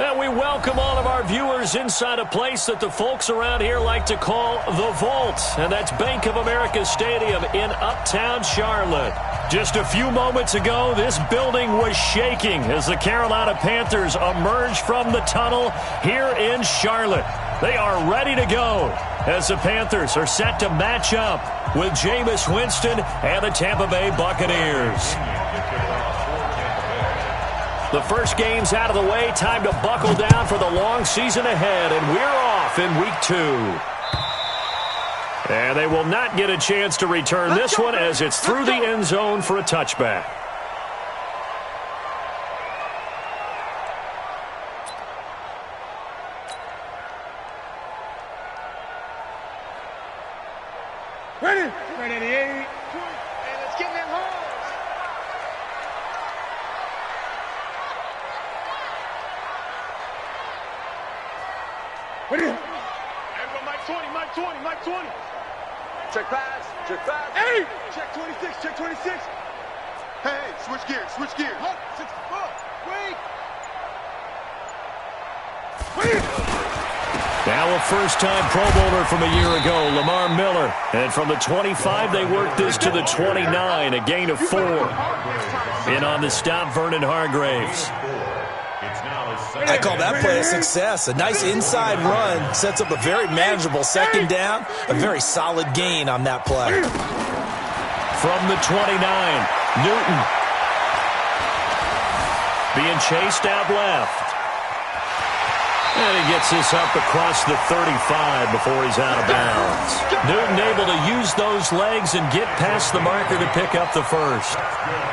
And we welcome all of our viewers inside a place that the folks around here like to call the Vault. And that's Bank of America Stadium in Uptown Charlotte. Just a few moments ago, this building was shaking as the Carolina Panthers emerged from the tunnel here in Charlotte. They are ready to go as the Panthers are set to match up with Jameis Winston and the Tampa Bay Buccaneers. The first game's out of the way. Time to buckle down for the long season ahead, and we're off in week 2. And they will not get a chance to return this one as it's through the end zone for a touchback. Ready? Ready, 8. And let's get that home. Ready? Everyone, Mike 20, Mike 20, Mike 20. Check pass, check pass. 8. Check 26, check 26. Hey, switch gears, switch gears. 64. Wait. Now a first-time Pro Bowler from a year ago, Lamar Miller. And from the 25, they worked this to the 29, a gain of 4. In on the stop, Vernon Hargreaves. I call that play a success. A nice inside run sets up a very manageable second down. A very solid gain on that play. From the 29, Newton. Being chased out left. And he gets this up across the 35 before he's out of bounds. Newton able to use those legs and get past the marker to pick up the first.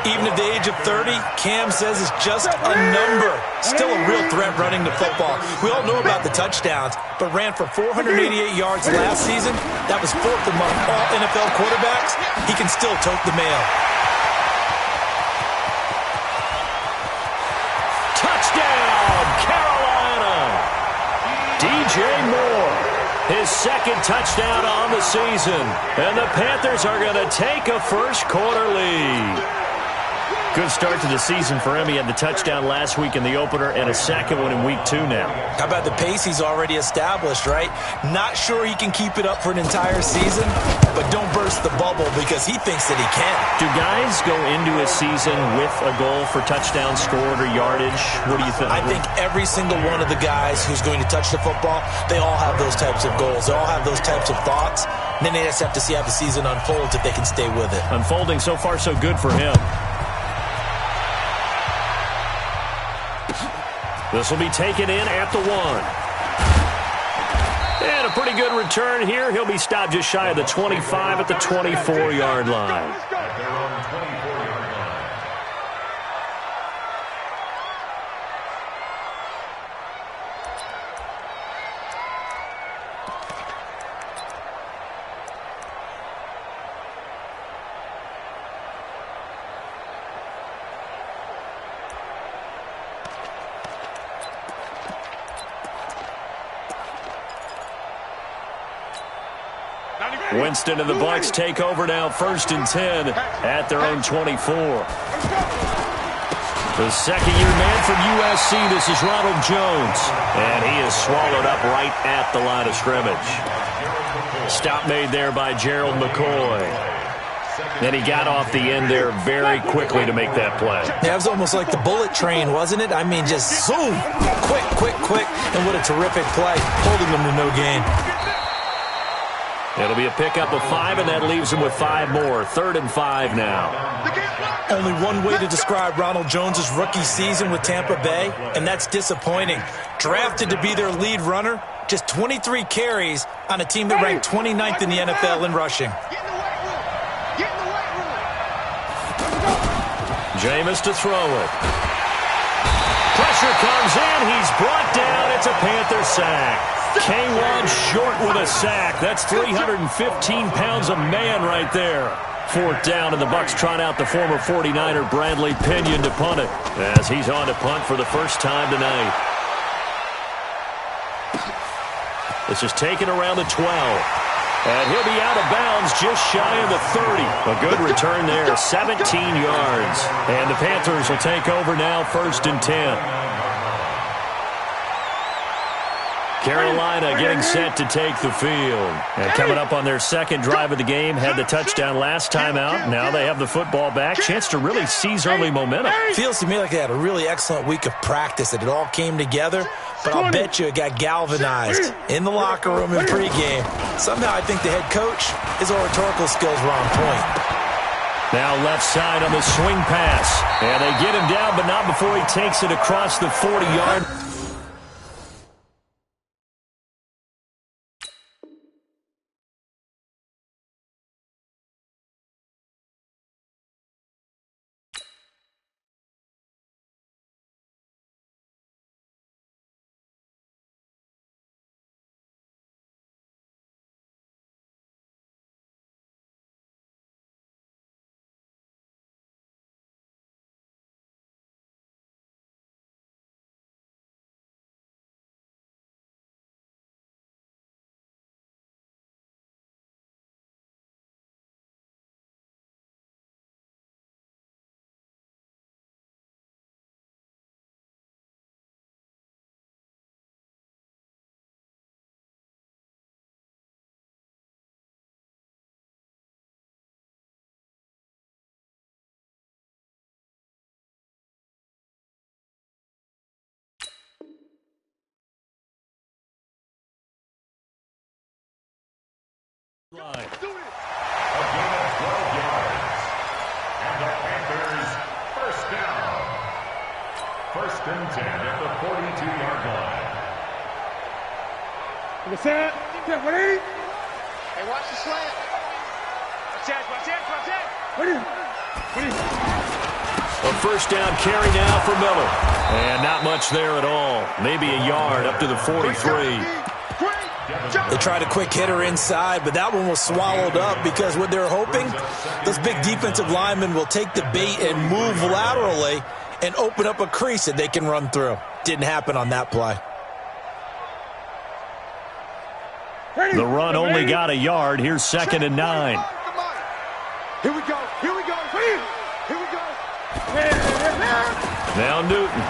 Even at the age of 30, Cam says it's just a number. Still a real threat running the football. We all know about the touchdowns, but ran for 488 yards last season. That was 4th among all NFL quarterbacks. He can still tote the mail. Touchdown, Carolina! DJ Moore, his second touchdown on the season. And the Panthers are going to take a first-quarter lead. Good start to the season for him. He had the touchdown last week in the opener and a second one in week 2 now. How about the pace he's already established, right? Not sure he can keep it up for an entire season, but don't burst the bubble because he thinks that he can. Do guys go into a season with a goal for touchdown scored or yardage? What do you think? I think every single one of the guys who's going to touch the football, they all have those types of goals. They all have those types of thoughts. And then they just have to see how the season unfolds if they can stay with it. Unfolding so far so good for him. This will be taken in at the 1. And a pretty good return here. He'll be stopped just shy of the 25 at the 24-yard line. Winston and the Bucs take over now, 1st and 10 at their own 24. The second-year man from USC, this is Ronald Jones. And he is swallowed up right at the line of scrimmage. Stop made there by Gerald McCoy. And he got off the end there very quickly to make that play. Yeah, it was almost like the bullet train, wasn't it? I mean, just zoom, quick, quick, quick. And what a terrific play, holding them to no gain. It'll be a pickup of 5, and that leaves him with 5 more. 3rd and 5 now. Only one way to describe Ronald Jones' rookie season with Tampa Bay, and that's disappointing. Drafted to be their lead runner, just 23 carries on a team that ranked 29th in the NFL in rushing. Jameis to throw it. Pressure comes in. He's brought down. It's a Panther sack. K1 short with a sack. That's 315 pounds a man right there. 4th down, and the Bucs trot out the former 49er Bradley Pinion to punt it as he's on to punt for the first time tonight. This is taken around the 12. And he'll be out of bounds just shy of the 30. A good return there, 17 yards. And the Panthers will take over now, 1st and 10. Carolina getting set to take the field. And coming up on their second drive of the game, had the touchdown last time out. Now they have the football back. Chance to really seize early momentum. Feels to me like they had a really excellent week of practice, that it all came together. But I'll bet you it got galvanized in the locker room in pregame. Somehow I think the head coach, his oratorical skills were on point. Now left side on the swing pass. And they get him down, but not before he takes it across the 40-yard. A gain of 12 yards. And the Panthers first down. 1st and 10 at the 42-yard line. Set. Get ready. Hey, watch the slant. Watch that. Ready. A first down carry now for Miller. And not much there at all. Maybe a yard up to the 43. They tried a quick hitter inside, but that one was swallowed up because what they're hoping, those big defensive linemen will take the bait and move laterally and open up a crease that they can run through. Didn't happen on that play. The run only got a yard. Here's 2nd and 9. Here we go. Now Newton.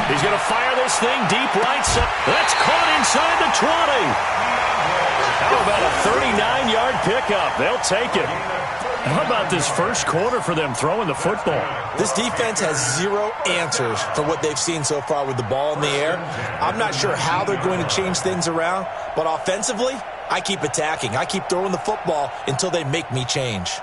He's going to fire this thing deep right side. That's caught inside the 20. How about a 39-yard pickup? They'll take it. How about this first quarter for them throwing the football? This defense has zero answers for what they've seen so far with the ball in the air. I'm not sure how they're going to change things around, but offensively, I keep attacking. I keep throwing the football until they make me change.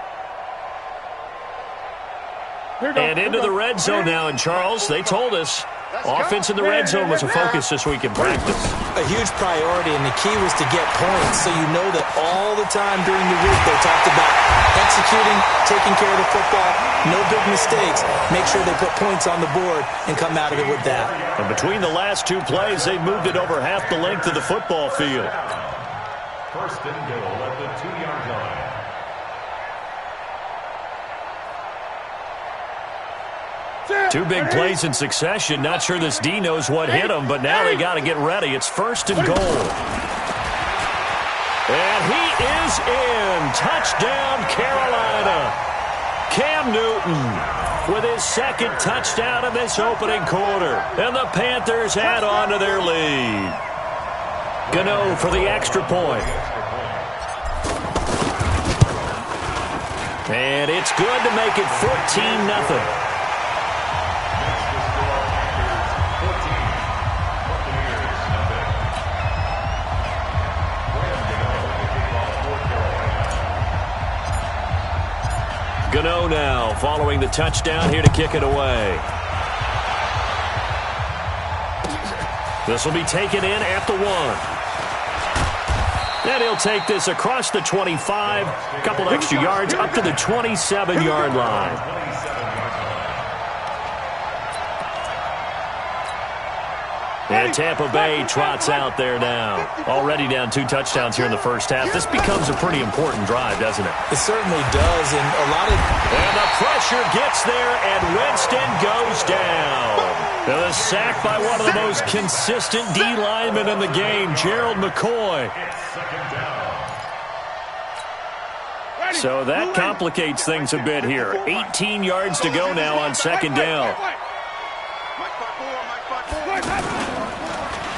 And into the red zone now in Charles. They told us offense in the red zone was a focus this week in practice. A huge priority, and the key was to get points, so you know that all the time during the week they talked about executing, taking care of the football, no big mistakes, make sure they put points on the board and come out of it with that. And between the last two plays, they moved it over half the length of the football field. 1st and goal at the 2-yard line. Two big plays in succession. Not sure this D knows what hit him, but now they got to get ready. It's 1st and goal. And he is in. Touchdown, Carolina. Cam Newton with his 2nd touchdown in this opening quarter. And the Panthers add on to their lead. Gano for the extra point. And it's good to make it 14-0. Gano now following the touchdown here to kick it away. This will be taken in at the 1. And he'll take this across the 25, a couple extra yards up to the 27-yard line. And Tampa Bay trots out there now. Already down 2 touchdowns here in the first half. This becomes a pretty important drive, doesn't it? It certainly does, and a lot of... And the pressure gets there, and Winston goes down. Now the sack by one of the most consistent D linemen in the game, Gerald McCoy. So that complicates things a bit here. 18 yards to go now on 2nd down.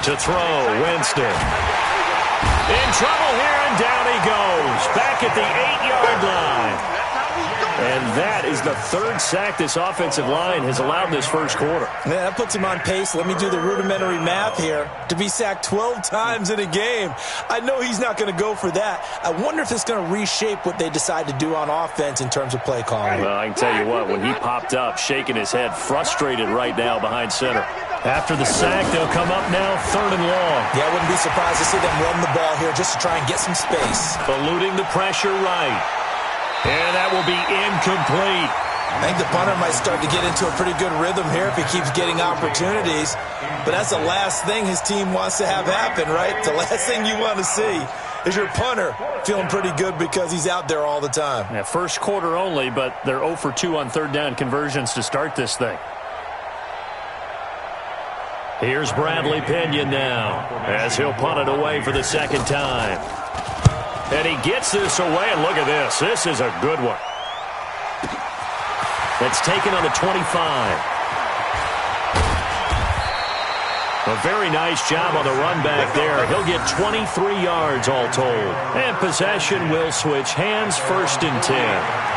To throw, Winston. In trouble here, and down he goes. Back at the 8-yard line. And that is the third sack this offensive line has allowed this first quarter. Yeah, that puts him on pace. Let me do the rudimentary math here. To be sacked 12 times in a game. I know he's not going to go for that. I wonder if it's going to reshape what they decide to do on offense in terms of play calling. Well, I can tell you what, when he popped up, shaking his head, frustrated right now behind center. After the sack, they'll come up now 3rd and long. Yeah, I wouldn't be surprised to see them run the ball here just to try and get some space. Eluding the pressure right. And that will be incomplete. I think the punter might start to get into a pretty good rhythm here if he keeps getting opportunities. But that's the last thing his team wants to have happen, right? The last thing you want to see is your punter feeling pretty good because he's out there all the time. Yeah, first quarter only, but they're 0 for 2 on 3rd down conversions to start this thing. Here's Bradley Pinion now as he'll punt it away for the second time. And he gets this away, and look at this. This is a good one. That's taken on the 25. A very nice job on the run back there. He'll get 23 yards all told. And possession will switch hands, 1st and 10.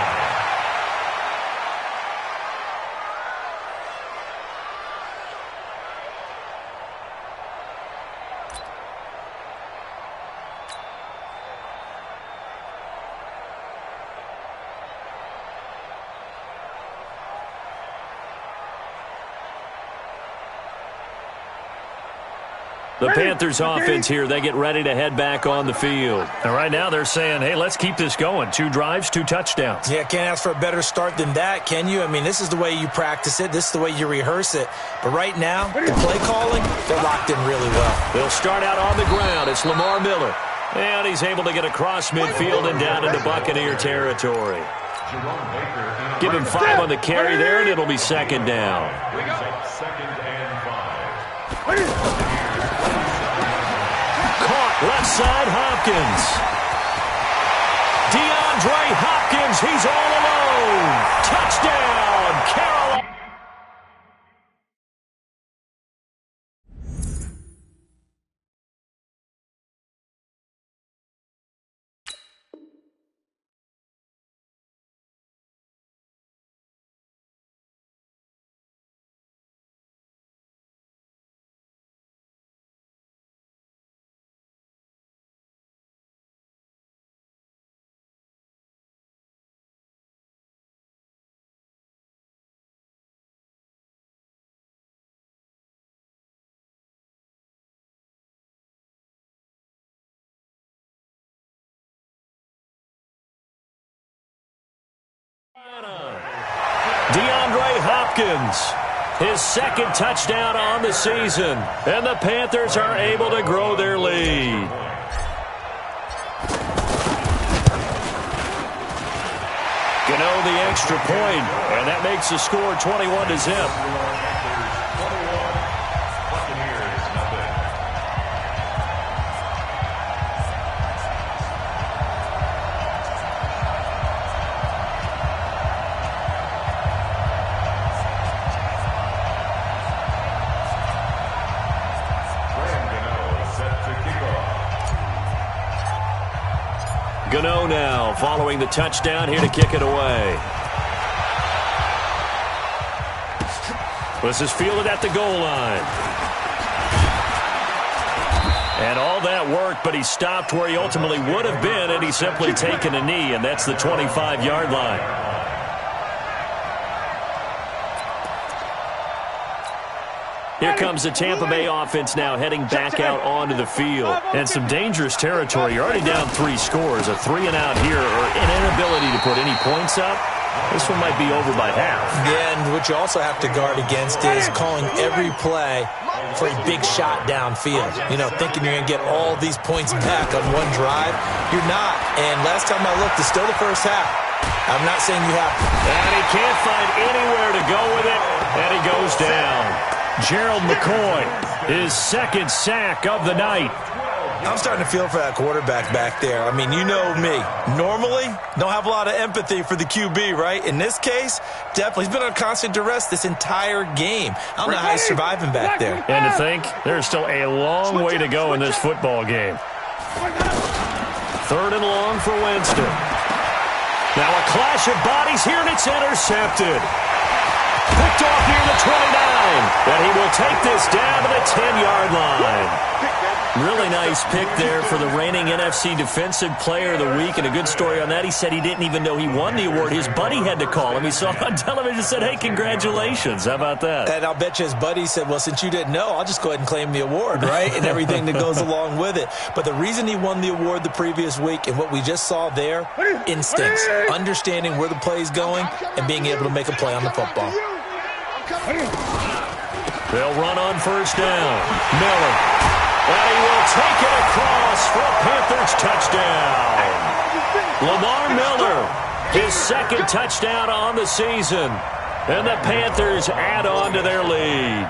The Panthers offense here, they get ready to head back on the field. And right now they're saying, hey, let's keep this going. 2 drives, 2 touchdowns. Yeah, can't ask for a better start than that, can you? I mean, this is the way you practice it. This is the way you rehearse it. But right now, the play calling, they're locked in really well. They'll start out on the ground. It's Lamar Miller. And he's able to get across midfield and down into Buccaneer territory. Give him 5 on the carry there, and it'll be 2nd down. Second and 5. Left side, Hopkins. DeAndre Hopkins, he's all alone. Touchdown, Carolina. DeAndre Hopkins, his 2nd touchdown on the season, and the Panthers are able to grow their lead. Gano the extra point, and that makes the score 21-0. Gano now following the touchdown here to kick it away. This is fielded at the goal line. And all that worked, but he stopped where he ultimately would have been had he simply taken a knee, and that's the 25-yard line. Here comes the Tampa Bay offense now heading back out onto the field. And some dangerous territory. You're already down 3 scores. A 3-and-out here or an inability to put any points up. This one might be over by half. Yeah, and what you also have to guard against is calling every play for a big shot downfield. You know, thinking you're going to get all these points back on one drive. You're not. And last time I looked, it's still the first half. I'm not saying you have to. And he can't find anywhere to go with it. And he goes down. Gerald McCoy, his 2nd sack of the night. I'm starting to feel for that quarterback back there. I mean, you know me. Normally, don't have a lot of empathy for the QB, right? In this case, definitely. He's been on constant duress this entire game. I don't know how he's surviving back there. And to think, there's still a long way to go in this football game. 3rd and long for Winston. Now a clash of bodies here, and it's intercepted. Picked off near the 29, and he will take this down to the 10-yard line. Really nice pick there for the reigning NFC Defensive Player of the Week, and a good story on that. He said he didn't even know he won the award. His buddy had to call him. He saw it on television and said, hey, congratulations. How about that? And I'll bet you his buddy said, well, since you didn't know, I'll just go ahead and claim the award, right? And everything that goes along with it. But the reason he won the award the previous week and what we just saw there, instincts, understanding where the play is going and being able to make a play on the football. They'll run on 1st down. Miller. And he will take it across for a Panthers touchdown. Lamar Miller, his 2nd touchdown on the season. And the Panthers add on to their lead.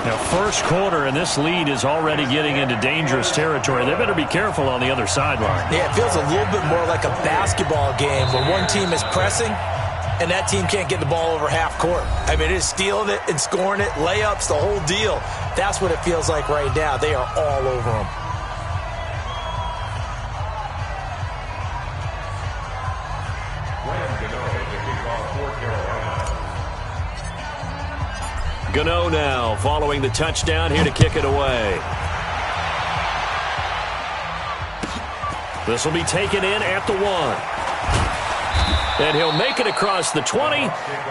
Now, 1st quarter, and this lead is already getting into dangerous territory. They better be careful on the other sideline. Yeah, it feels a little bit more like a basketball game where one team is pressing and that team can't get the ball over half court. I mean, it is stealing it and scoring it, layups, the whole deal. That's what it feels like right now. They are all over them. Gano now following the touchdown here to kick it away. This will be taken in at the 1. And he'll make it across the 20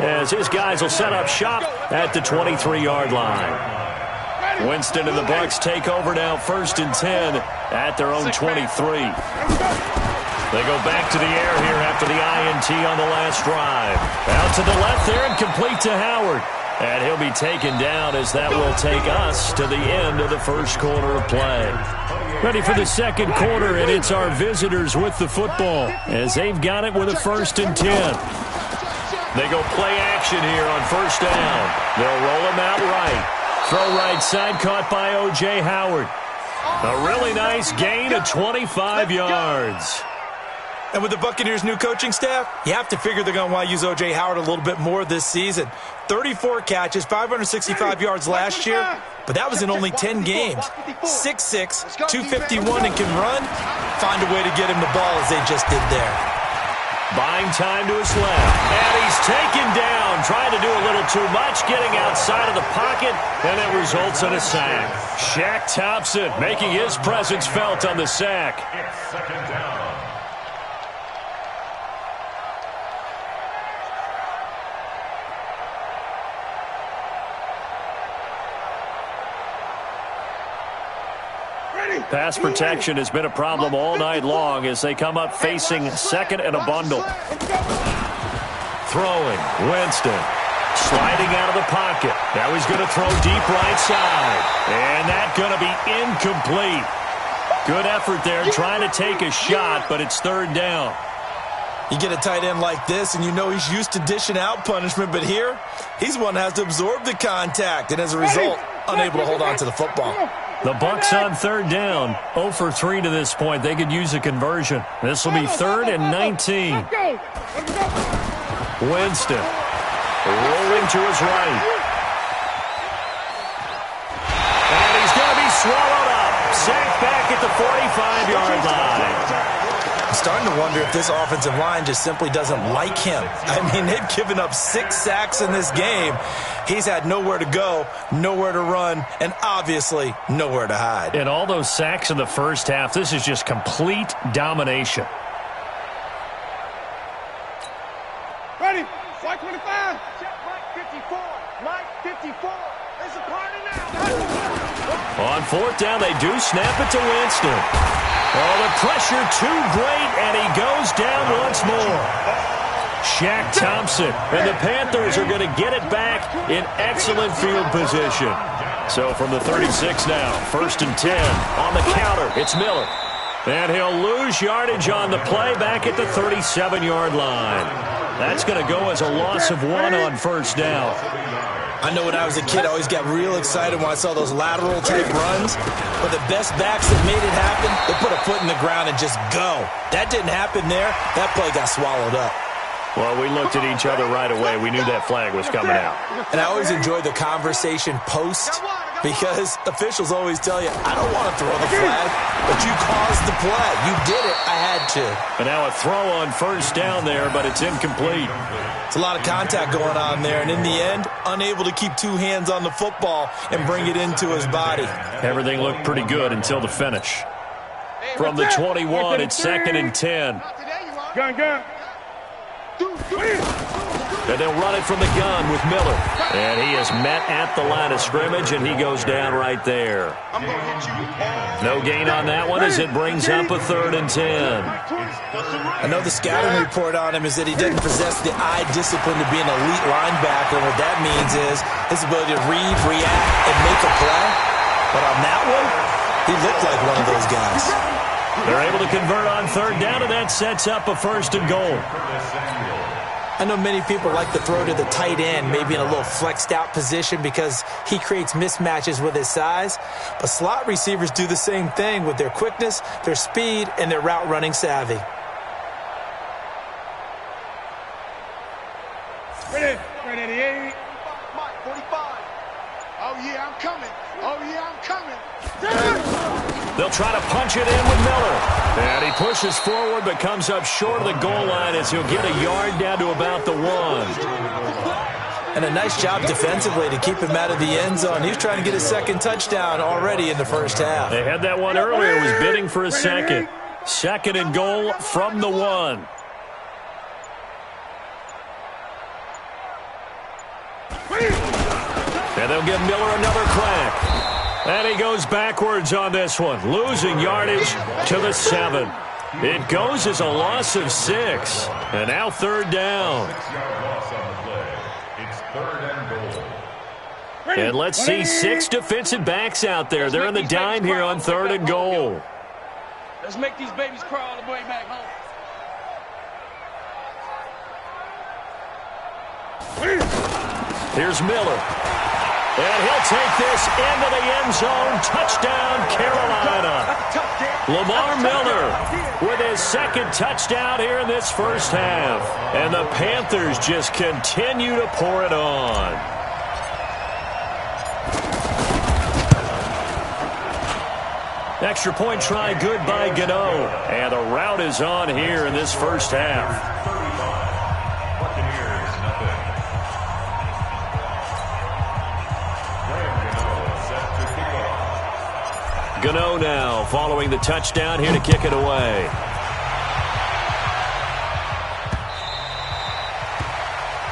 as his guys will set up shop at the 23-yard line. Winston and the Bucs take over now 1st and 10 at their own 23. They go back to the air here after the INT on the last drive. Out to the left there and complete to Howard. And he'll be taken down as that will take us to the end of the 1st quarter of play. Ready for the 2nd quarter, and it's our visitors with the football as they've got it with a 1st and 10. They go play action here on 1st down. They'll roll him out right. Throw right side caught by O.J. Howard. A really nice gain of 25 yards. And with the Buccaneers' new coaching staff, you have to figure they're going to want to use O.J. Howard a little bit more this season. 34 catches, 565 yards last year, but that was in only 10 games. 6'6", 251, and can run. Find a way to get him the ball as they just did there. Buying time to his left. And he's taken down. Trying to do a little too much, getting outside of the pocket, and it results in a sack. Shaq Thompson making his presence felt on the sack. It's 2nd down. Pass protection has been a problem all night long as they come up facing 2nd and a bundle. Throwing, Winston. Sliding out of the pocket. Now he's going to throw deep right side. And that's going to be incomplete. Good effort there trying to take a shot, but it's 3rd down. You get a tight end like this, and you know he's used to dishing out punishment, but here, he's one that has to absorb the contact, and as a result, unable to hold on to the football. The Bucs on 3rd down, 0 for 3 to this point. They could use a conversion. This will be 3rd and 19. Winston rolling to his right. And he's going to be swallowed up. Sacked back at the 45-yard line. I'm starting to wonder if this offensive line just simply doesn't like him. I mean, they've given up 6 sacks in this game. He's had nowhere to go, nowhere to run, and obviously nowhere to hide. And all those sacks in the first half, this is just complete domination. Ready? Flight 25. Check Mike 54. Mike 54. There's a party now. On 4th down, they do snap it to Winston. Oh, the pressure too great, and he goes down once more. Shaq Thompson, and the Panthers are going to get it back in excellent field position. So from the 36 now, 1st and 10 on the counter. It's Miller. And he'll lose yardage on the play back at the 37-yard line. That's going to go as a loss of 1 on first down. I know when I was a kid, I always got real excited when I saw those lateral-type runs. But the best backs that made it happen, they put a foot in the ground and just go. That didn't happen there. That play got swallowed up. Well, we looked at each other right away. We knew that flag was coming out. And I always enjoyed the conversation post because officials always tell you, I don't want to throw the flag, but you caused the play. You did it. I had to. And now a throw on first down there, but it's incomplete. It's a lot of contact going on there, and in the end, unable to keep two hands on the football and bring it into his body. Everything looked pretty good until the finish. From the 21, it's 2nd and 10. Gun. And they'll run it from the gun with Miller. And he is met at the line of scrimmage, and he goes down right there. No gain on that one as it brings up a 3rd and 10. I know the scouting report on him is that he doesn't possess the eye discipline to be an elite linebacker. And what that means is his ability to read, react, and make a play. But on that one, he looked like one of those guys. They're able to convert on 3rd down, and that sets up a 1st and goal. I know many people like to throw to the tight end, maybe in a little flexed out position because he creates mismatches with his size. But slot receivers do the same thing with their quickness, their speed, and their route running savvy. Ready, 88. 45. Oh, yeah, I'm coming. They'll try to punch it in with Miller. And he pushes forward but comes up short of the goal line as he'll get a yard down to about the 1. And a nice job defensively to keep him out of the end zone. He was trying to get his 2nd touchdown already in the first half. They had that one earlier, was bidding for a 2nd. 2nd and goal from the 1. And they'll give Miller another crack. And he goes backwards on this one, losing yardage to the 7. It goes as a loss of 6. And now 3rd down. 6-yard loss on the play. It's 3rd and goal. And let's see 6 defensive backs out there. They're in the dime here on 3rd and goal. Let's make these babies crawl all the way back home. Here's Miller. And he'll take this into the end zone. Touchdown, Carolina. Lamar Miller with his 2nd touchdown here in this first half. And the Panthers just continue to pour it on. Extra point try good by Gano. And the route is on here in this first half. Gano now following the touchdown here to kick it away.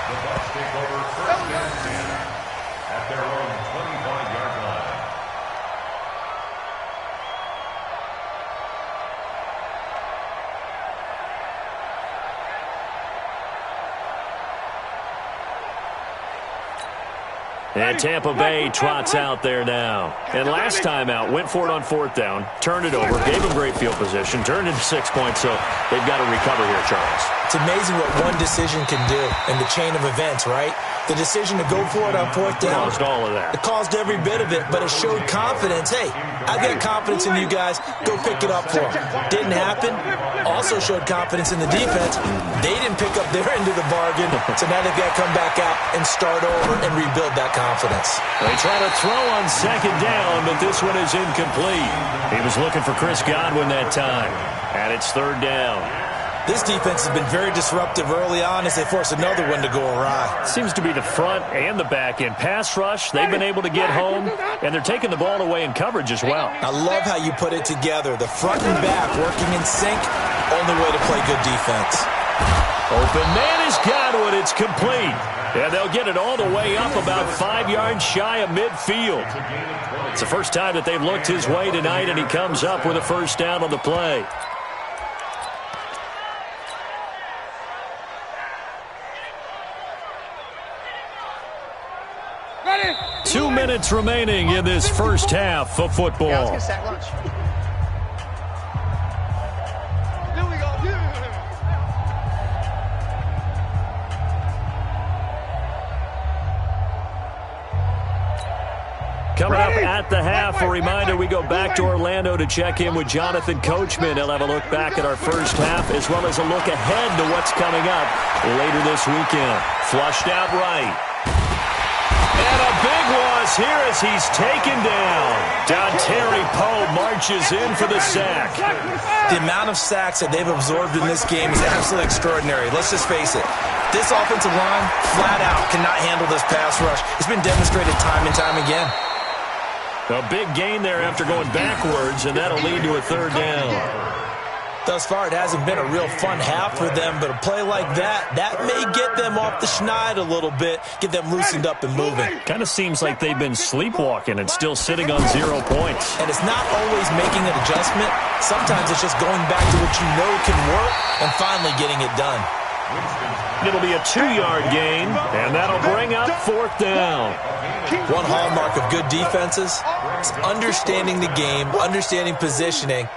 The Bucs take over 1st and 10 at their own 25-yard line. And Tampa Bay trots out there now. And last time out, went for it on 4th down, turned it over, gave them great field position, turned into 6 points, so they've got to recover here, Charles. It's amazing what one decision can do in the chain of events, right? The decision to go for it on 4th down. Caused all of that. It caused every bit of it, but it showed confidence. Hey, I've got confidence in you guys. Go pick it up for them. Didn't happen. Also showed confidence in the defense. They didn't pick up their end of the bargain, so now they've got to come back out and start over and rebuild that confidence. They try to throw on 2nd down, but this one is incomplete. He was looking for Chris Godwin that time, and it's 3rd down. This defense has been very disruptive early on as they force another one to go awry. Seems to be the front and the back end. Pass rush, they've been able to get home, and they're taking the ball away in coverage as well. I love how you put it together. The front and back working in sync, only way to play good defense. Open man is Godwin. It's complete. And they'll get it all the way up about 5 yards shy of midfield. It's the first time that they've looked his way tonight, and he comes up with a 1st down on the play. Ready. 2 minutes remaining in this first half of football. Yeah, let's get sack lunch. Coming up at the half, a reminder, we go back to Orlando to check in with Jonathan Coachman. He'll have a look back at our first half as well as a look ahead to what's coming up later this weekend. Flushed out right. And a big loss here as he's taken down. Dontari Poe marches in for the sack. The amount of sacks that they've absorbed in this game is absolutely extraordinary. Let's just face it. This offensive line, flat out, cannot handle this pass rush. It's been demonstrated time and time again. A big gain there after going backwards, and that'll lead to a third down. Thus far, it hasn't been a real fun half for them, but a play like that may get them off the schneid a little bit, get them loosened up and moving. Kind of seems like they've been sleepwalking and still sitting on 0 points. And it's not always making an adjustment. Sometimes it's just going back to what you know can work and finally getting it done. It'll be a 2-yard gain, and that'll bring up 4th down. One hallmark of good defenses is understanding the game, understanding positioning,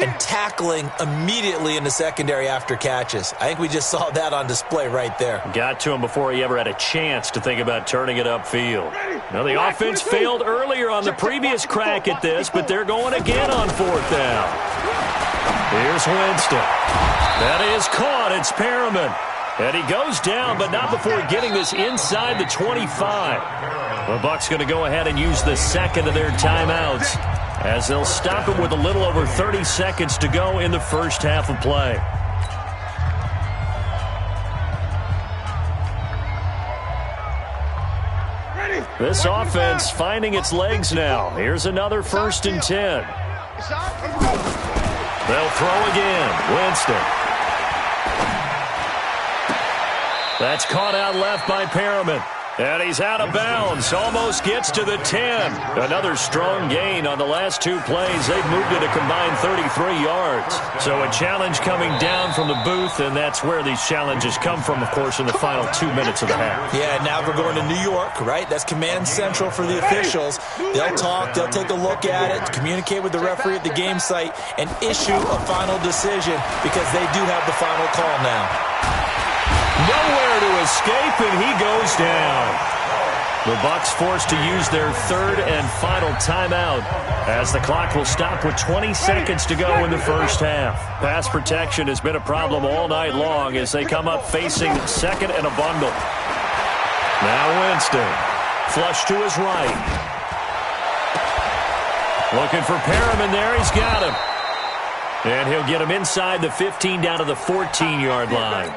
and tackling immediately in the secondary after catches. I think we just saw that on display right there. Got to him before he ever had a chance to think about turning it upfield. Now, the offense failed earlier on the previous crack at this, but they're going again on 4th down. Here's Winston. That is caught. It's Perriman. And he goes down, but not before getting this inside the 25. The Bucs going to go ahead and use the second of their timeouts as they'll stop him with a little over 30 seconds to go in the first half of play. This offense finding its legs now. Here's another 1st and 10. They'll throw again. Winston. That's caught out left by Perriman. And he's out of bounds. Almost gets to the 10. Another strong gain on the last 2 plays. They've moved it a combined 33 yards. So a challenge coming down from the booth, and that's where these challenges come from, of course, in the final 2 minutes of the half. Yeah, now we're going to New York, right? That's command central for the officials. They'll talk, they'll take a look at it, communicate with the referee at the game site, and issue a final decision because they do have the final call now. Nowhere to escape, and he goes down. The Bucs forced to use their 3rd and final timeout as the clock will stop with 20 seconds to go in the first half. Pass protection has been a problem all night long as they come up facing 2nd and a bundle. Now Winston. Flush to his right. Looking for Perriman there. He's got him. And he'll get him inside the 15 down to the 14-yard line.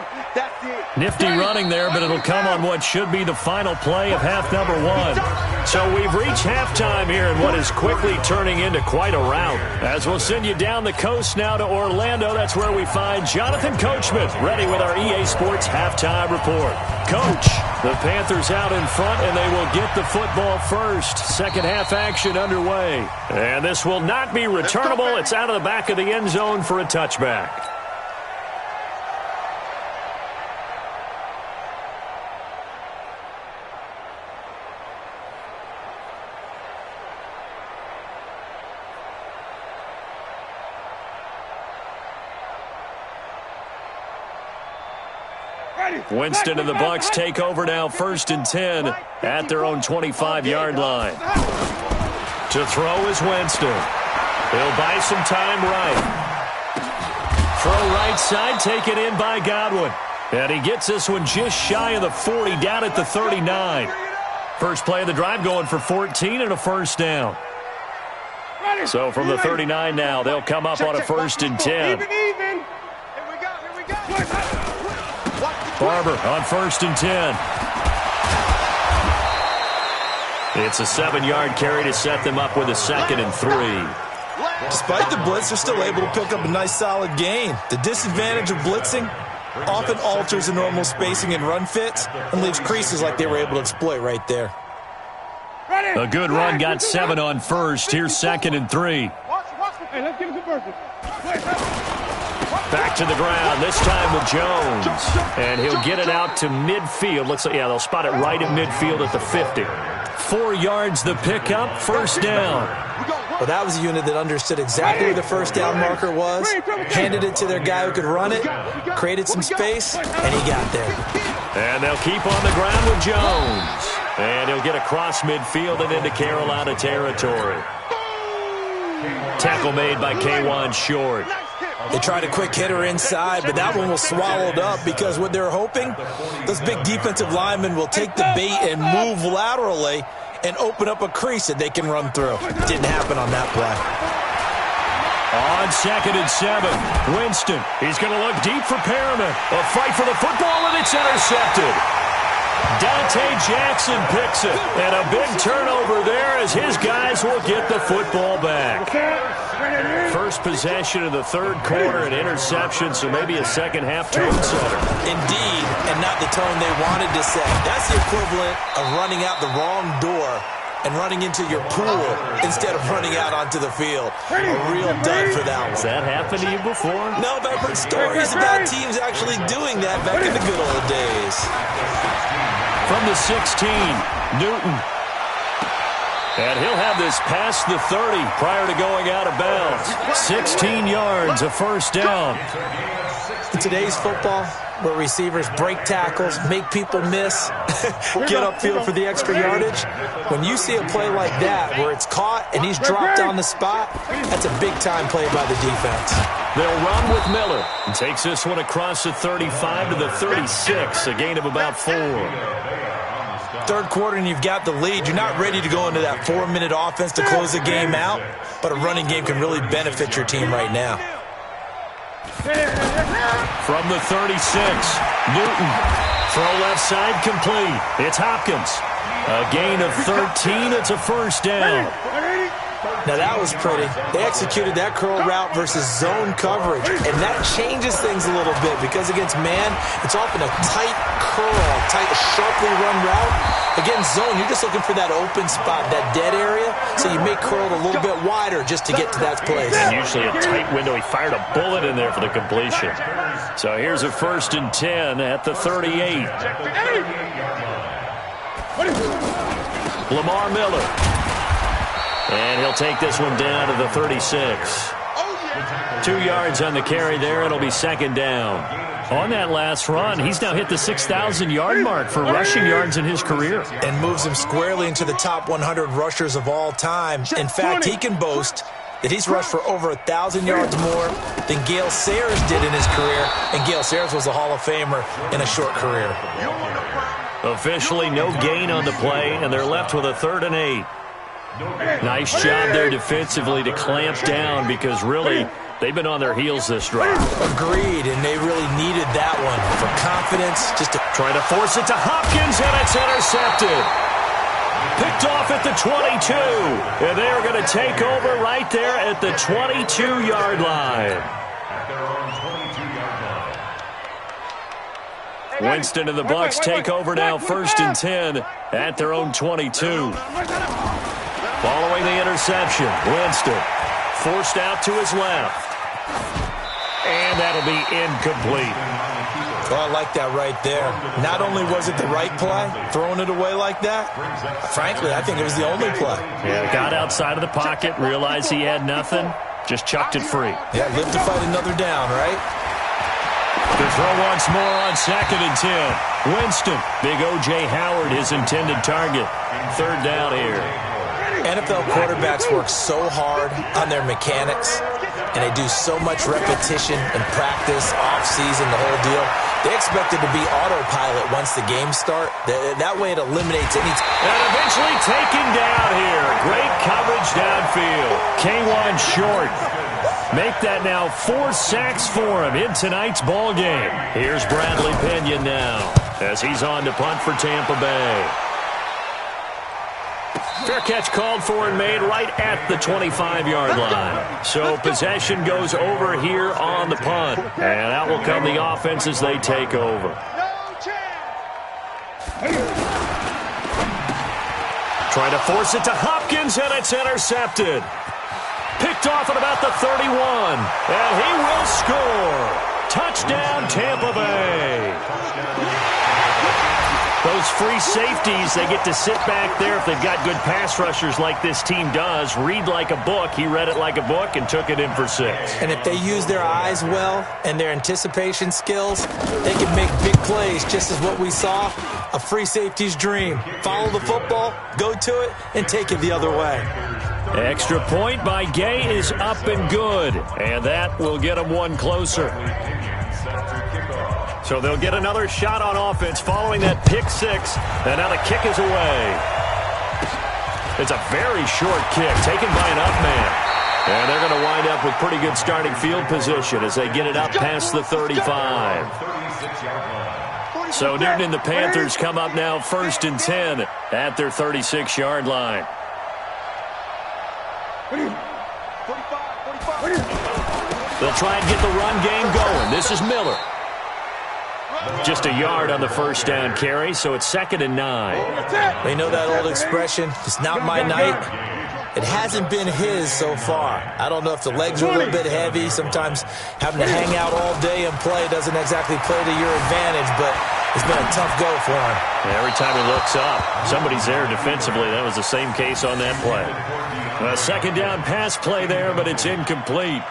Nifty running there, but it'll come on what should be the final play of half number 1. So we've reached halftime here in what is quickly turning into quite a rout. As we'll send you down the coast now to Orlando, that's where we find Jonathan Coachman ready with our EA Sports halftime report. Coach, the Panthers out in front, and they will get the football first. Second half action underway. And this will not be returnable. It's out of the back of the end zone for a touchback. Winston and the Bucs take over now, 1st and 10 at their own 25-yard line. To throw is Winston. He'll buy some time right. Throw right side, taken in by Godwin. And he gets this one just shy of the 40, down at the 39. First play of the drive going for 14 and a first down. So from the 39 now, they'll come up on a 1st and 10. Barber on 1st and 10. It's a 7-yard carry to set them up with a 2nd and 3. Despite the blitz, they're still able to pick up a nice solid gain. The disadvantage of blitzing often alters the normal spacing and run fits and leaves creases like they were able to exploit right there. A good run, got 7 on 1st. Here's 2nd and 3. Hey, let's give it to Burton. Back to the ground, this time with Jones. And he'll get it out to midfield. Looks like, yeah, they'll spot it right at midfield at the 50. 4 yards the pickup, 1st down. Well, that was a unit that understood exactly where the 1st down marker was, handed it to their guy who could run it, created some space, and he got there. And they'll keep on the ground with Jones. And he'll get across midfield and into Carolina territory. Tackle made by K1 Short. They tried a quick hitter inside, but that one was swallowed up because what they're hoping, those big defensive linemen will take the bait and move laterally and open up a crease that they can run through. Didn't happen on that play. On 2nd and 7, Winston. He's going to look deep for Perriman. A fight for the football, and it's intercepted. Dante Jackson picks it, and a big turnover there as his guys will get the football back. First possession of the third quarter, an interception, so maybe a second-half tone setter. Indeed, and not the tone they wanted to set. That's the equivalent of running out the wrong door and running into your pool instead of running out onto the field. A real dud for that one. Has that happened to you before? No, but I've heard stories about teams actually doing that back in the good old days. From the 16, Newton. And he'll have this past the 30 prior to going out of bounds. 16 yards, a first down. In today's football, where receivers break tackles, make people miss, get upfield for the extra yardage, when you see a play like that where it's caught and he's dropped on the spot, that's a big-time play by the defense. They'll run with Miller. And takes this one across the 35 to the 36, a gain of about 4. Third quarter and you've got the lead. You're not ready to go into that 4-minute offense to close the game out, but a running game can really benefit your team right now. From the 36, Newton. Throw left side complete. It's Hopkins. A gain of 13. It's a first down. Now that was pretty. They executed that curl route versus zone coverage, and that changes things a little bit because against man, it's often a tight curl, tight, sharply run route. Against zone, you're just looking for that open spot, that dead area, so you make curl a little bit wider just to get to that place. And usually a tight window. He fired a bullet in there for the completion. So here's a 1st and 10 at the 38. Lamar Miller. And he'll take this one down to the 36. 2 yards on the carry there. It'll be second down. On that last run, he's now hit the 6,000-yard mark for rushing yards in his career. And moves him squarely into the top 100 rushers of all time. In fact, he can boast that he's rushed for over 1,000 yards more than Gale Sayers did in his career. And Gale Sayers was a Hall of Famer in a short career. Officially no gain on the play, and they're left with a 3rd and 8. Nice job there defensively to clamp down because really they've been on their heels this drive. Agreed, and they really needed that one for confidence. Just to try to force it to Hopkins, and it's intercepted. Picked off at the 22, and they are going to take over right there at the 22-yard line. Winston and the Bucs take over now, 1st and 10 at their own 22. Following the interception, Winston forced out to his left. And that'll be incomplete. Well, I like that right there. Not only was it the right play, throwing it away like that, frankly, I think it was the only play. Yeah, got outside of the pocket, realized he had nothing, just chucked it free. Yeah, live to fight another down, right? To throw once more on 2nd and 10. Winston, big O.J. Howard, his intended target. 3rd down here. NFL quarterbacks work so hard on their mechanics, and they do so much repetition and practice, off-season, the whole deal. They expect it to be autopilot once the games start. That way it eliminates any... And eventually taken down here. Great coverage downfield. K1 Short. Make that now 4 sacks for him in tonight's ball game. Here's Bradley Pinion now as he's on to punt for Tampa Bay. Fair catch called for and made right at the 25-yard line. So possession goes over here on the punt. And out will come the offense as they take over. Trying to force it to Hopkins, and it's intercepted. Picked off at about the 31. And he will score. Touchdown, Tampa Bay. Those free safeties, they get to sit back there if they've got good pass rushers like this team does. Read like a book. He read it like a book and took it in for 6. And if they use their eyes well and their anticipation skills, they can make big plays, just as what we saw A free safety's dream. Follow the football, go to it, and take it the other way. Extra point by Gay is up and good, and that will get them one closer. So they'll get another shot on offense following that pick six, and now the kick is away. It's a very short kick taken by an up man, and they're going to wind up with pretty good starting field position as they get it up past the 35. So Newton and the Panthers come up now 1st and 10 at their 36-yard line. They'll try and get the run game going. This is Miller. Just a yard on the first down carry, so it's 2nd and 9. They know that old expression, it's not my night. It hasn't been his so far. I don't know if the legs are a little bit heavy. Sometimes having to hang out all day and play doesn't exactly play to your advantage, but it's been a tough go for him. Every time he looks up, somebody's there defensively. That was the same case on that play. A 2nd down pass play there, but it's incomplete.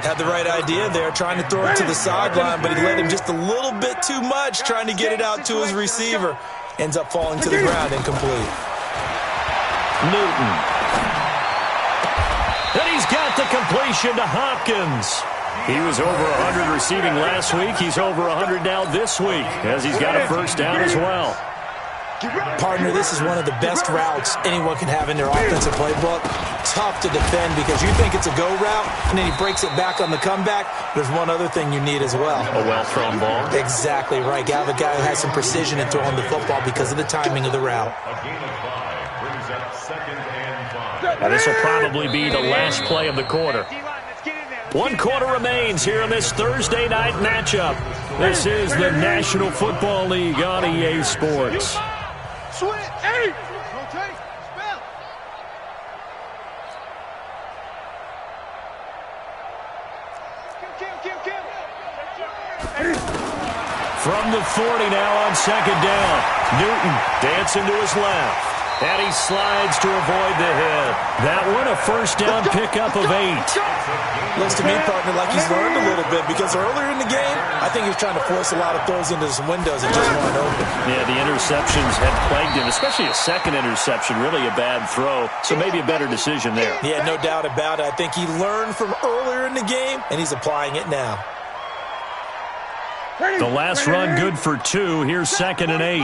Had the right idea there, trying to throw it to the sideline, but he let him just a little bit too much, trying to get it out to his receiver. Ends up falling to the ground, incomplete. Newton. And he's got the completion to Hopkins. He was over 100 receiving last week. He's over 100 now this week, as he's got a first down as well. Partner, this is one of the best routes anyone can have in their offensive playbook. Tough to defend because you think it's a go route, and then he breaks it back on the comeback. There's one other thing you need as well. A well-thrown ball. Exactly right. You have a guy who has some precision in throwing the football because of the timing of the route. And this will probably be the last play of the quarter. 1 quarter remains here in this Thursday night matchup. This is the National Football League on EA Sports. Switch. Hey. Rotate. Spell. Kill. From the 40 now on 2nd down. Newton dancing to his left. And he slides to avoid the hit. That one, a first down pickup of 8. Looks to me, partner, like he's learned a little bit because earlier in the game, I think he was trying to force a lot of throws into some windows that just weren't open. Yeah, the interceptions had plagued him, especially a second interception, really a bad throw. So maybe a better decision there. Yeah, no doubt about it. I think he learned from earlier in the game, and he's applying it now. The last run good for 2. Here's 2nd and 8.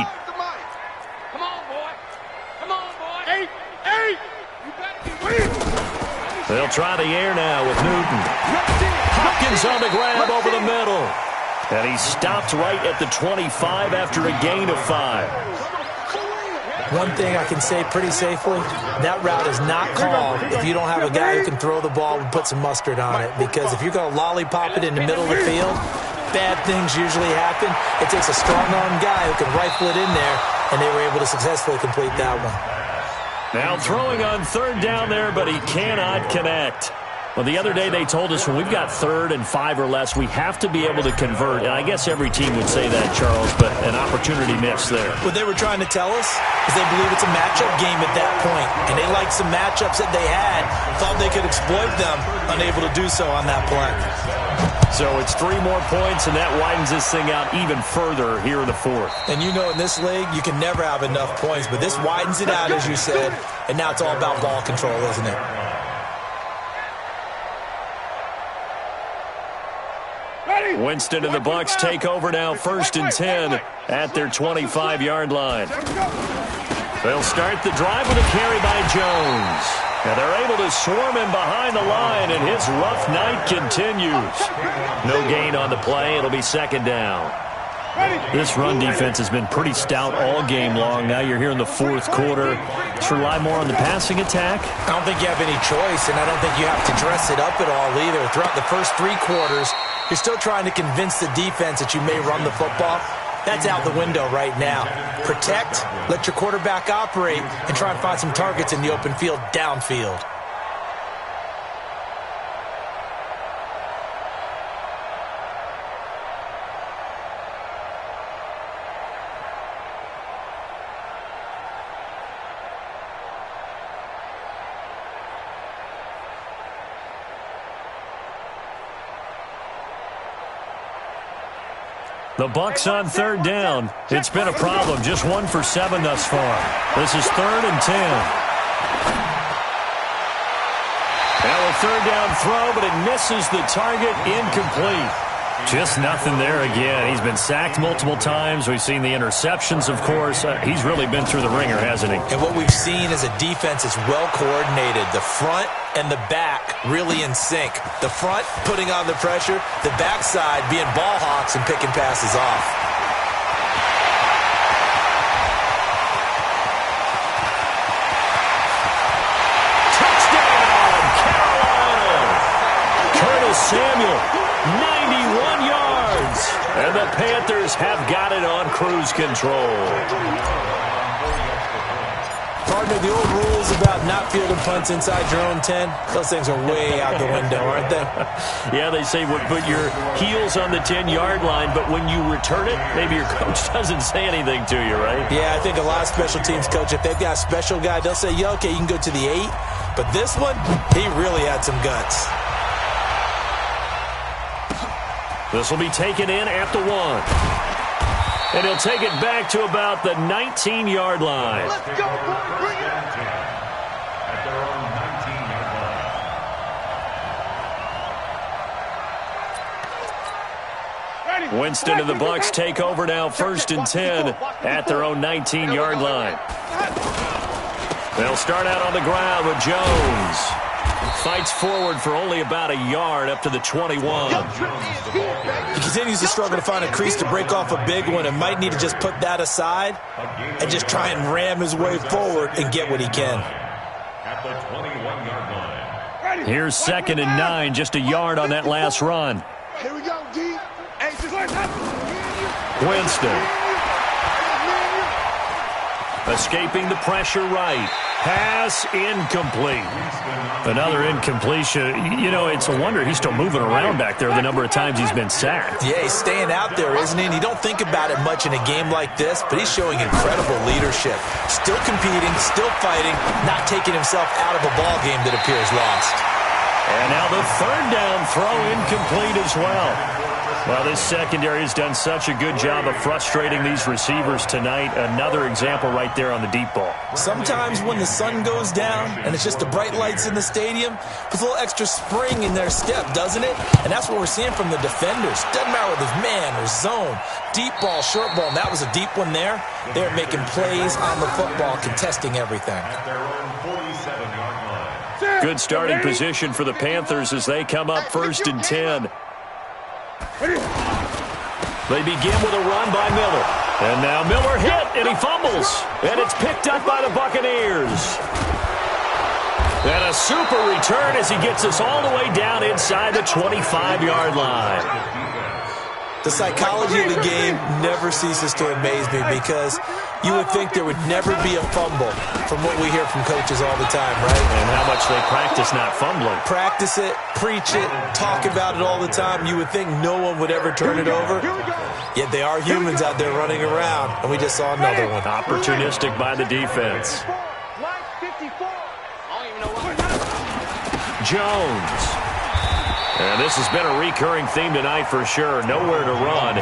They'll try the air now with Newton. Hopkins on the grab over the middle. And he stopped right at the 25 after a gain of 5. One thing I can say pretty safely, that route is not called if you don't have a guy who can throw the ball and put some mustard on it. Because if you're going to lollipop it in the middle of the field, bad things usually happen. It takes a strong-arm guy who can rifle it in there, and they were able to successfully complete that one. Now throwing on 3rd down there, but he cannot connect. Well, the other day they told us when we've got 3rd and 5 or less, we have to be able to convert. And I guess every team would say that, Charles, but an opportunity missed there. What they were trying to tell us is they believe it's a matchup game at that point. And they liked some matchups that they had, thought they could exploit them, unable to do so on that play. So it's 3 more points, and that widens this thing out even further here in the 4th. And you know in this league, you can never have enough points, but this widens it out, as you said, and now it's all about ball control, isn't it? Winston and the Bucs take over now 1st and 10 at their 25-yard line. They'll start the drive with a carry by Jones. And they're able to swarm him behind the line, and his rough night continues. No gain on the play. It'll be 2nd down. This run defense has been pretty stout all game long. Now you're here in the 4th quarter. Let's rely more on the passing attack. I don't think you have any choice, and I don't think you have to dress it up at all either. Throughout the first 3 quarters, you're still trying to convince the defense that you may run the football. That's out the window right now. Protect, let your quarterback operate, and try and find some targets in the open field downfield. The Bucs on third down. It's been a problem. Just 1 for 7 thus far. This is 3rd and 10. Now a third down throw, but it misses the target. Incomplete. Just nothing there again. He's been sacked multiple times. We've seen the interceptions, of course. He's really been through the ringer, hasn't he? And what we've seen is a defense is well coordinated. The front and the back really in sync. The front putting on the pressure, the backside being ball hawks and picking passes off. Touchdown, Carolina! Curtis Samuel. 91 yards. And the Panthers have got it on cruise control. Partner, the old rules about not fielding punts inside your own 10, those things are way out the window, aren't they? Yeah, they say put your heels on the 10-yard line, but when you return it, maybe your coach doesn't say anything to you, right? Yeah, I think a lot of special teams coach, if they've got a special guy, they'll say, yeah, okay, you can go to the 8. But this one, he really had some guts. This will be taken in at the 1. And he'll take it back to about the 19-yard line. Let's go, boys. Bring it. At their own 19-yard line. Winston and the Bucs take over now, 1st and 10 at their own 19-yard line. They'll start out on the ground with Jones. Fights forward for only about a yard up to the 21. He continues to struggle to find a crease to break off a big one and might need to just put that aside and just try and ram his way forward and get what he can. At the 21-yard line. Here's 2nd and 9, just a yard on that last run. Here we go, D. Winston. Escaping the pressure right. Pass incomplete. Another incompletion. You know, it's a wonder he's still moving around back there the number of times he's been sacked. Yeah, he's staying out there, isn't he? And you don't think about it much in a game like this, but he's showing incredible leadership. Still competing, still fighting, not taking himself out of a ball game that appears lost. And now the 3rd down throw incomplete as well. Well, this secondary has done such a good job of frustrating these receivers tonight. Another example right there on the deep ball. Sometimes when the sun goes down and it's just the bright lights in the stadium, puts a little extra spring in their step, doesn't it? And that's what we're seeing from the defenders. Doesn't matter whether it's man or zone, deep ball, short ball, and that was a deep one there. They're making plays on the football, contesting everything. At their own 47-yard line. Good starting position for the Panthers as they come up 1st and 10. They begin with a run by Miller. And now Miller hit, and he fumbles. And it's picked up by the Buccaneers. And a super return as he gets us all the way down inside the 25-yard line. The psychology of the game never ceases to amaze me because you would think there would never be a fumble from what we hear from coaches all the time, right? And how much they practice not fumbling. Practice it, preach it, talk about it all the time. You would think no one would ever turn it over. Yet they are humans out there running around, and we just saw another one. Opportunistic by the defense. Jones. And this has been a recurring theme tonight for sure. Nowhere to run.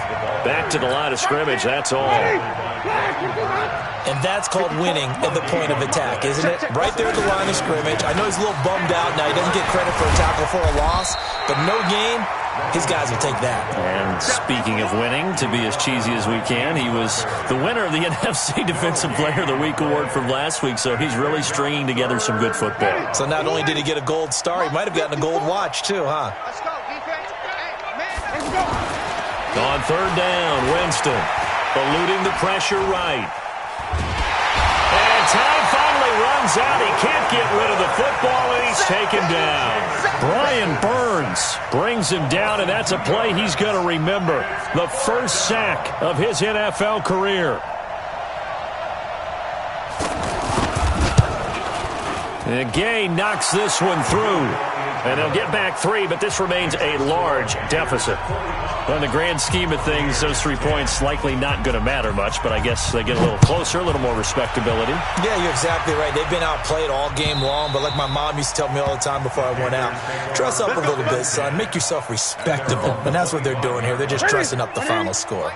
Back to the line of scrimmage, that's all. And that's called winning at the point of attack, isn't it? Right there at the line of scrimmage. I know he's a little bummed out now. He doesn't get credit for a tackle for a loss, but no game, his guys will take that. And speaking of winning, to be as cheesy as we can, he was the winner of the NFC Defensive Player of the Week award from last week, so he's really stringing together some good football. So not only did he get a gold star, he might have gotten a gold watch too, huh? Let's go, defense. Hey, man, let's go. On 3rd down, Winston eluding the pressure right. And time finally runs out. He can't get rid of the football, and he's taken down. Brian Burns brings him down, and that's a play he's going to remember. The first sack of his NFL career. And Gay knocks this one through. And they'll get back 3, but this remains a large deficit. Well, in the grand scheme of things, those 3 points likely not going to matter much, but I guess they get a little closer, a little more respectability. Yeah, you're exactly right. They've been outplayed all game long, but like my mom used to tell me all the time before I went out, dress up a little bit, son. Make yourself respectable. And that's what they're doing here. They're just dressing up the final score.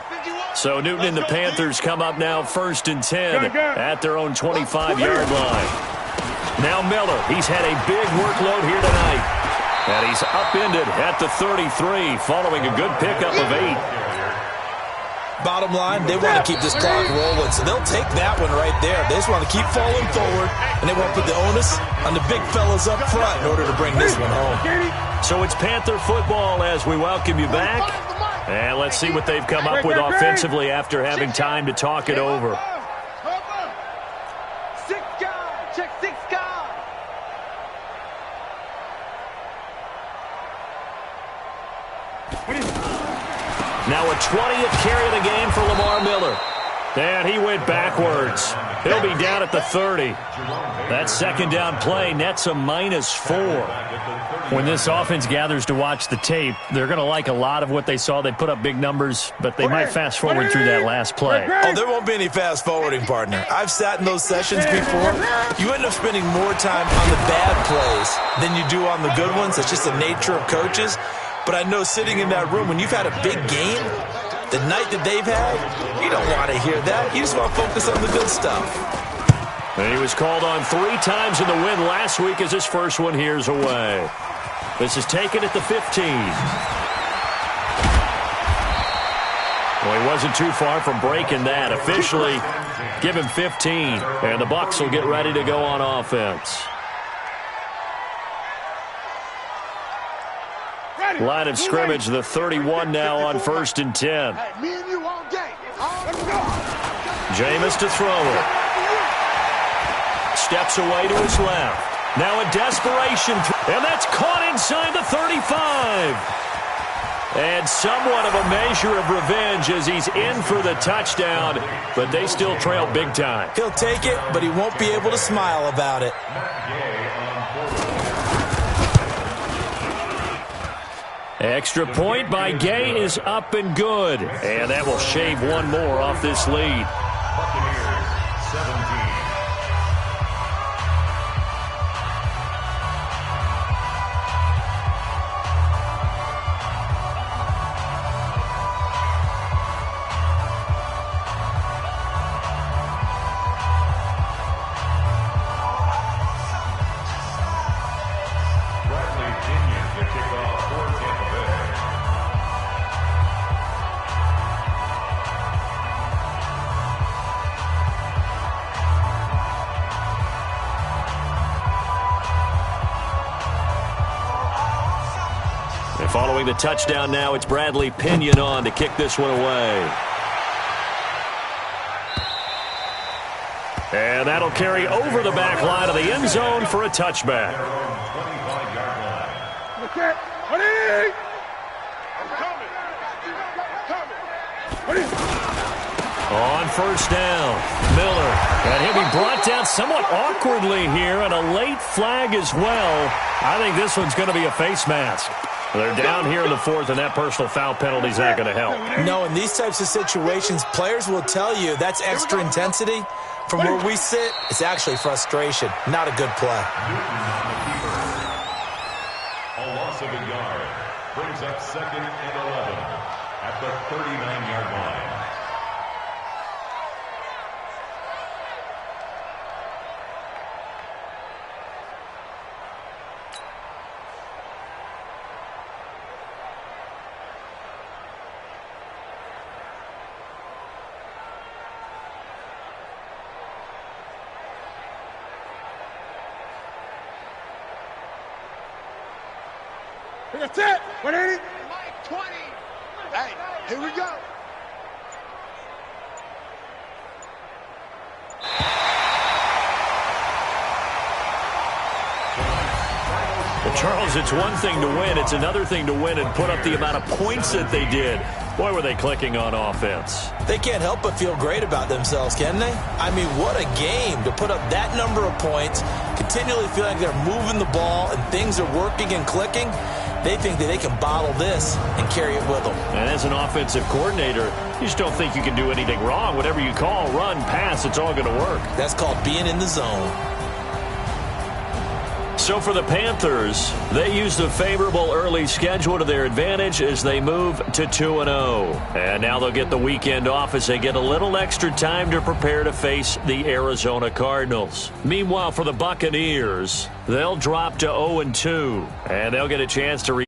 So Newton and the Panthers come up now 1st and 10 at their own 25-yard line. Now Miller, he's had a big workload here tonight. And he's upended at the 33 following a good pickup of 8. Bottom line, they want to keep this clock rolling, so they'll take that one right there. They just want to keep falling forward, and they want to put the onus on the big fellas up front in order to bring this one home. So it's Panther football as we welcome you back. And let's see what they've come up with offensively after having time to talk it over. Check 6 guys. Now a 20th carry of the game for Lamar Miller. And he went backwards. He'll be down at the 30. That second down play nets a -4. When this offense gathers to watch the tape, they're going to like a lot of what they saw. They put up big numbers, but they might fast forward through that last play. Oh, there won't be any fast forwarding, partner. I've sat in those sessions before. You end up spending more time on the bad plays than you do on the good ones. That's just the nature of coaches. But I know sitting in that room, when you've had a big game, the night that they've had, you don't want to hear that. You just want to focus on the good stuff. And he was called on 3 times in the win last week as his first one here's away. This is taken at the 15. Well, he wasn't too far from breaking that. Officially, give him 15. And the Bucs will get ready to go on offense. Line of scrimmage, the 31 now on 1st and 10. Me and you all day. Jameis to throw it. Steps away to his left. Now a desperation, and that's caught inside the 35. And somewhat of a measure of revenge as he's in for the touchdown, but they still trail big time. He'll take it, but he won't be able to smile about it. Extra point by Gay is up and good. And that will shave one more off this lead. Buccaneers 17. Following the touchdown now, it's Bradley Pinion on to kick this one away. And that'll carry over the back line of the end zone for a touchback. On 1st down, Miller. And he'll be brought down somewhat awkwardly here, and a late flag as well. I think this one's going to be a face mask. They're down here in the 4th, and that personal foul penalty is not going to help. No, in these types of situations, players will tell you that's extra intensity. From where we sit, it's actually frustration. Not a good play. A loss of a yard brings up 2nd and 11 at the 39-yard line. That's it. What ain't it? Mike 20. Hey, here we go. Well, Charles, it's one thing to win. It's another thing to win and put up the amount of points that they did. Boy, were they clicking on offense. They can't help but feel great about themselves, can they? I mean, what a game to put up that number of points, continually feel like they're moving the ball and things are working and clicking. They think that they can bottle this and carry it with them. And as an offensive coordinator, you just don't think you can do anything wrong. Whatever you call, run, pass, it's all going to work. That's called being in the zone. So for the Panthers, they use the favorable early schedule to their advantage as they move to 2-0. And now they'll get the weekend off as they get a little extra time to prepare to face the Arizona Cardinals. Meanwhile, for the Buccaneers, they'll drop to 0-2, and they'll get a chance to